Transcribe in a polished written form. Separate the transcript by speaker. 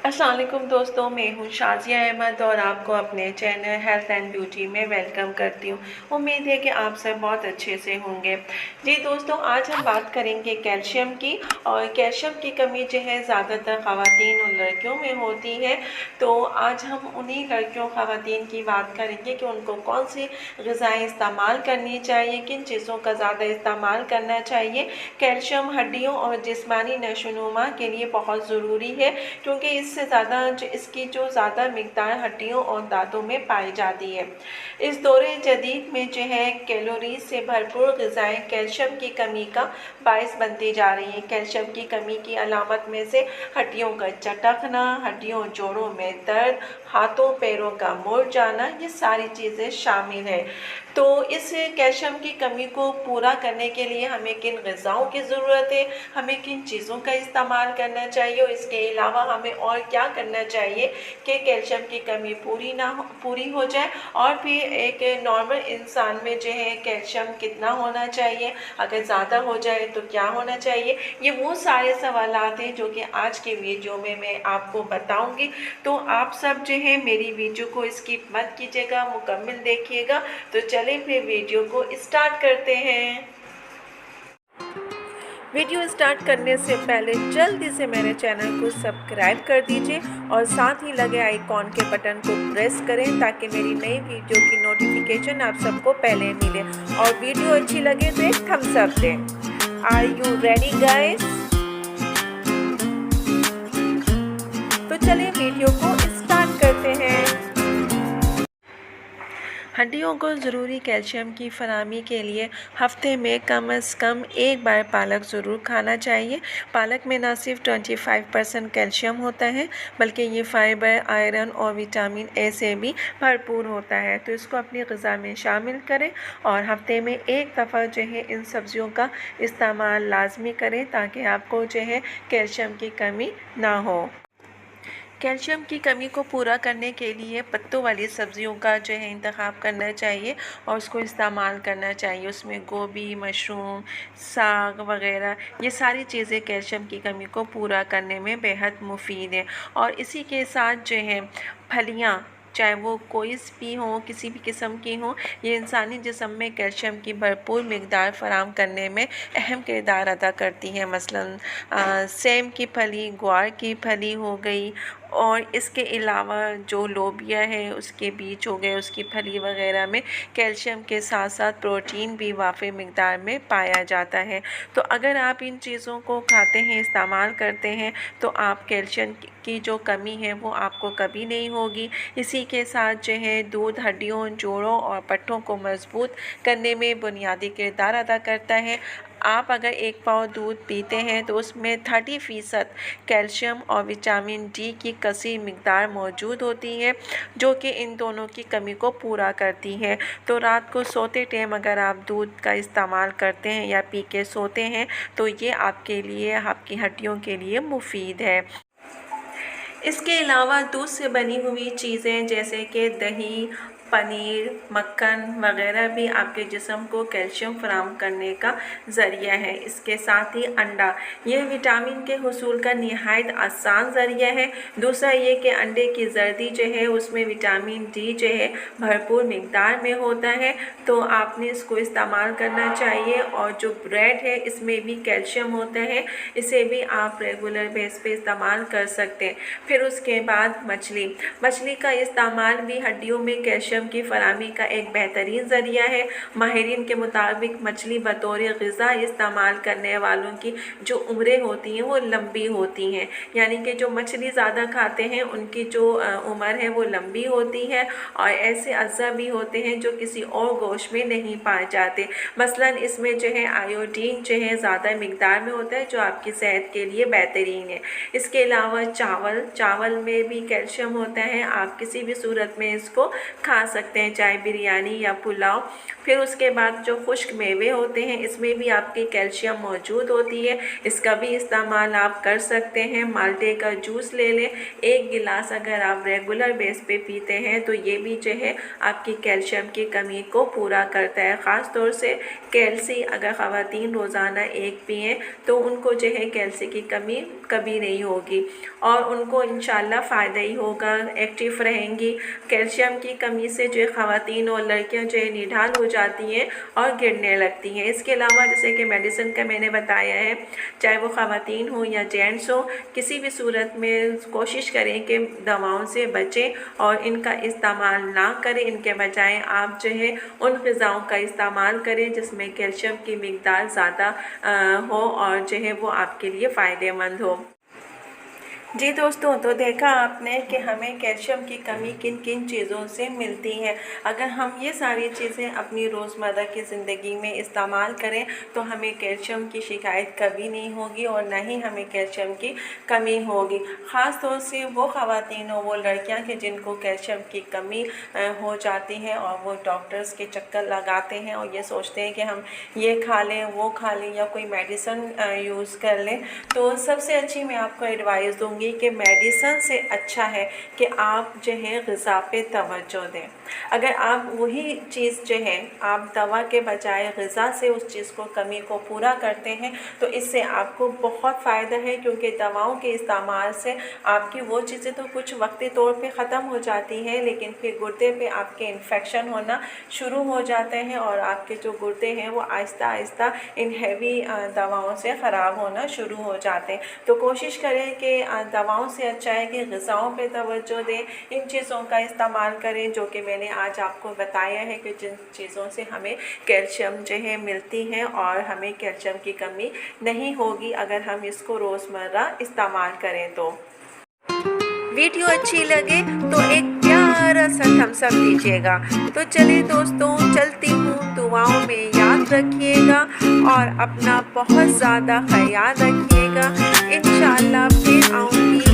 Speaker 1: अस्सलाम वालेकुम दोस्तों, मैं हूँ शाज़िया अहमद और आपको अपने चैनल हेल्थ एंड ब्यूटी में वेलकम करती हूँ। उम्मीद है कि आप सब बहुत अच्छे से होंगे। जी दोस्तों, आज हम बात करेंगे कैल्शियम की। और कैल्शियम की कमी जो है ज़्यादातर ख़वातीन और लड़कियों में होती है। तो आज हम उन्हीं लड़कियों ख़वातीन की बात करेंगे कि उनको कौन सी ग़िज़ाएँ इस्तेमाल करनी चाहिए, किन चीज़ों का ज़्यादा इस्तेमाल करना चाहिए। कैल्शियम हड्डियों और जिस्मानी नशोनुमा के लिए बहुत ज़रूरी है, क्योंकि इससे ज़्यादा इसकी जो ज़्यादा मिकदार हड्डियों और दांतों में पाई जाती है। इस दौरे जदीद में जो है कैलोरीज से भरपूर ग़िज़ाएँ कैल्शियम की कमी का बायस बनती जा रही हैं। कैल्शियम की कमी की अलामत में से हड्डियों का चटकना, हड्डियों जोड़ों में दर्द, हाथों पैरों का मुड़ जाना, ये सारी चीज़ें शामिल हैं। तो इस कैल्शियम की कमी को पूरा करने के लिए हमें किन ग़िज़ाओं की ज़रूरत है, हमें किन चीज़ों का इस्तेमाल करना चाहिए और इसके अलावा हमें और क्या करना चाहिए कि कैल्शियम की कमी पूरी हो जाए। और भी एक नॉर्मल इंसान में जो है कैल्शियम कितना होना चाहिए, अगर ज़्यादा हो जाए तो क्या होना चाहिए, ये वो सारे सवालात हैं जो कि आज के वीडियो में मैं आपको बताऊंगी। तो आप सब जो है मेरी वीडियो को स्किप मत कीजिएगा, मुकम्मल देखिएगा। तो चलिए फिर वीडियो को स्टार्ट करते हैं। वीडियो स्टार्ट करने से पहले जल्दी से मेरे चैनल को सब्सक्राइब कर दीजिए और साथ ही लगे आइकॉन के बटन को प्रेस करें ताकि मेरी नई वीडियो की नोटिफिकेशन आप सबको पहले मिले। और वीडियो अच्छी लगे तो एक थम्स अप दें। Are you ready guys? तो चलिए वीडियो को स्टार्ट करते हैं। हड्डियों को ज़रूरी कैल्शियम की फराहमी के लिए हफ्ते में कम से कम एक बार पालक ज़रूर खाना चाहिए। पालक में न सिर्फ 25% कैल्शियम होता है, बल्कि ये फाइबर, आयरन और विटामिन ए से भी भरपूर होता है। तो इसको अपनी ग़िज़ा में शामिल करें और हफ्ते में एक दफ़ा जो है इन सब्ज़ियों का इस्तेमाल लाजमी करें ताकि आपको जो है कैल्शियम की कमी ना हो। कैल्शियम की कमी को पूरा करने के लिए पत्तों वाली सब्ज़ियों का जो है इंतखाब करना चाहिए और उसको इस्तेमाल करना चाहिए। उसमें गोभी, मशरूम, साग वग़ैरह ये सारी चीज़ें कैल्शियम की कमी को पूरा करने में बेहद मुफीद है। और इसी के साथ जो है फलियाँ, चाहे वो कोई भी हो, किसी भी किस्म की हो, ये इंसानी जिस्म में कैल्शियम की भरपूर मिकदार फराहम करने में अहम किरदार अदा करती है। मसलन सेम की फली, ग्वार की फली हो गई, और इसके अलावा जो लोबिया है उसके बीज हो गए, उसकी फली वग़ैरह में कैल्शियम के साथ साथ प्रोटीन भी वाफ़ी मिकदार में पाया जाता है। तो अगर आप इन चीज़ों को खाते हैं, इस्तेमाल करते हैं, तो आप कैल्शियम की जो कमी है वो आपको कभी नहीं होगी। इसी के साथ जो है दूध हड्डियों, जोड़ों और पट्टों को मजबूत करने में बुनियादी किरदार अदा करता है। आप अगर एक पाव दूध पीते हैं तो उसमें 30% कैल्शियम और विटामिन डी की कसीर मिकदार मौजूद होती है, जो कि इन दोनों की कमी को पूरा करती है। तो रात को सोते टाइम अगर आप दूध का इस्तेमाल करते हैं या पी के सोते हैं तो ये आपके लिए, आपकी हड्डियों के लिए मुफीद है। इसके अलावा दूध से बनी हुई चीज़ें जैसे कि दही, पनीर, मक्खन वग़ैरह भी आपके जिस्म को कैल्शियम फराहम करने का ज़रिया है। इसके साथ ही अंडा, यह विटामिन के हुसूल का नहायत आसान ज़रिया है। दूसरा ये कि अंडे की जर्दी जो है उसमें विटामिन डी जो है भरपूर मिकदार में होता है, तो आपने इसको इस्तेमाल करना चाहिए। और जो ब्रेड है इसमें भी कैल्शियम होता है, इसे भी आप रेगुलर बेस पे इस्तेमाल कर सकते हैं। फिर उसके बाद मछली का इस्तेमाल भी हड्डियों में कैल्शियम की फराहमी का एक बेहतरीन ज़रिया है। माहिरीन के मुताबिक मछली बतौर ग़िज़ा इस्तेमाल करने वालों की जो उम्रें होती हैं वो लंबी होती हैं, यानी कि जो मछली ज़्यादा खाते हैं उनकी जो उम्र है वो लंबी होती है। और ऐसे अज़ा भी होते हैं जो किसी और गोश्त में नहीं पाए जाते। मसलन इसमें जो है आयोडीन जो है ज़्यादा मिकदार में होता है, जो आपकी सेहत के लिए बेहतरीन है। इसके अलावा चावल में भी कैल्शियम होता है, आप किसी भी सूरत में इसको खा खा सकते हैं, चाहे बिरयानी या पुलाव। फिर उसके बाद जो खुश्क मेवे होते हैं इसमें भी आपकी कैल्शियम मौजूद होती है, इसका भी इस्तेमाल आप कर सकते हैं। माल्टे का जूस ले लें, 1 गिलास अगर आप रेगुलर बेस पे पीते हैं तो ये भी जो है आपकी कैल्शियम की कमी को पूरा करता है। ख़ास तौर से कैल्सी अगर ख़वातीन रोज़ाना 1 पिएँ तो उनको जो है कैल्सी की कमी कभी नहीं होगी और उनको इंशाल्लाह फ़ायदा ही होगा, एक्टिव रहेंगी। कैल्शियम की कमी से जो है ख़वातीन और लड़कियां जो है निढाल हो जाती हैं और गिरने लगती हैं। इसके अलावा जैसे कि मेडिसिन का मैंने बताया है, चाहे वो ख़वातीन हो या जेंट्स हो, किसी भी सूरत में कोशिश करें कि दवाओं से बचें और इनका इस्तेमाल ना करें। इनके बजाय आप जो है उन ग़िज़ाओं का इस्तेमाल करें जिसमें कैल्शियम की मिक़दार ज़्यादा हो और जो है वो आपके लिए फ़ायदेमंद हो। जी दोस्तों, तो देखा आपने कि हमें कैल्शियम की कमी किन किन चीज़ों से मिलती है। अगर हम ये सारी चीज़ें अपनी रोज़मर्रा की ज़िंदगी में इस्तेमाल करें तो हमें कैल्शियम की शिकायत कभी नहीं होगी और ना ही हमें कैल्शियम की कमी होगी। ख़ास तौर से वो ख़वातीन और वो लड़कियां कि जिनको कैल्शियम की कमी हो जाती है और वो डॉक्टर्स के चक्कर लगाते हैं और ये सोचते हैं कि हम ये खा लें, वो खा लें या कोई मेडिसिन यूज़ कर लें। तो सबसे अच्छी मैं आपको एडवाइस दूँगी कि मेडिसिन से अच्छा है कि आप जो है ग़िज़ा पे तवज्जो दें। अगर आप वही चीज़ जो है आप दवा के बजाय ग़िज़ा से उस चीज़ को कमी को पूरा करते हैं तो इससे आपको बहुत फ़ायदा है, क्योंकि दवाओं के इस्तेमाल से आपकी वो चीज़ें तो कुछ वक्ती तौर पे ख़त्म हो जाती हैं, लेकिन फिर गुर्दे पे आपके इन्फेक्शन होना शुरू हो जाते हैं और आपके जो गुर्दे हैं वो आहिस्ता आहिस्ता इन हैवी दवाओं से ख़राब होना शुरू हो जाते हैं। तो कोशिश करें कि दवाओं से अच्छा है कि ग़िज़ाओं पे तवज्जो दें, इन चीज़ों का इस्तेमाल करें जो कि मैंने आज आपको बताया है कि जिन चीज़ों से हमें कैल्शियम जो है मिलती हैं और हमें कैल्शियम की कमी नहीं होगी अगर हम इसको रोज़मर्रा इस्तेमाल करें। तो वीडियो अच्छी लगे तो एक प्यारा सा थम्स अप दीजिएगा। तो चलिए दोस्तों, चलती हूँ, दुआओं में याद रखिएगा और अपना बहुत ज़्यादा ख्याल रखिएगा। इंशाअल्लाह फिर आऊँगी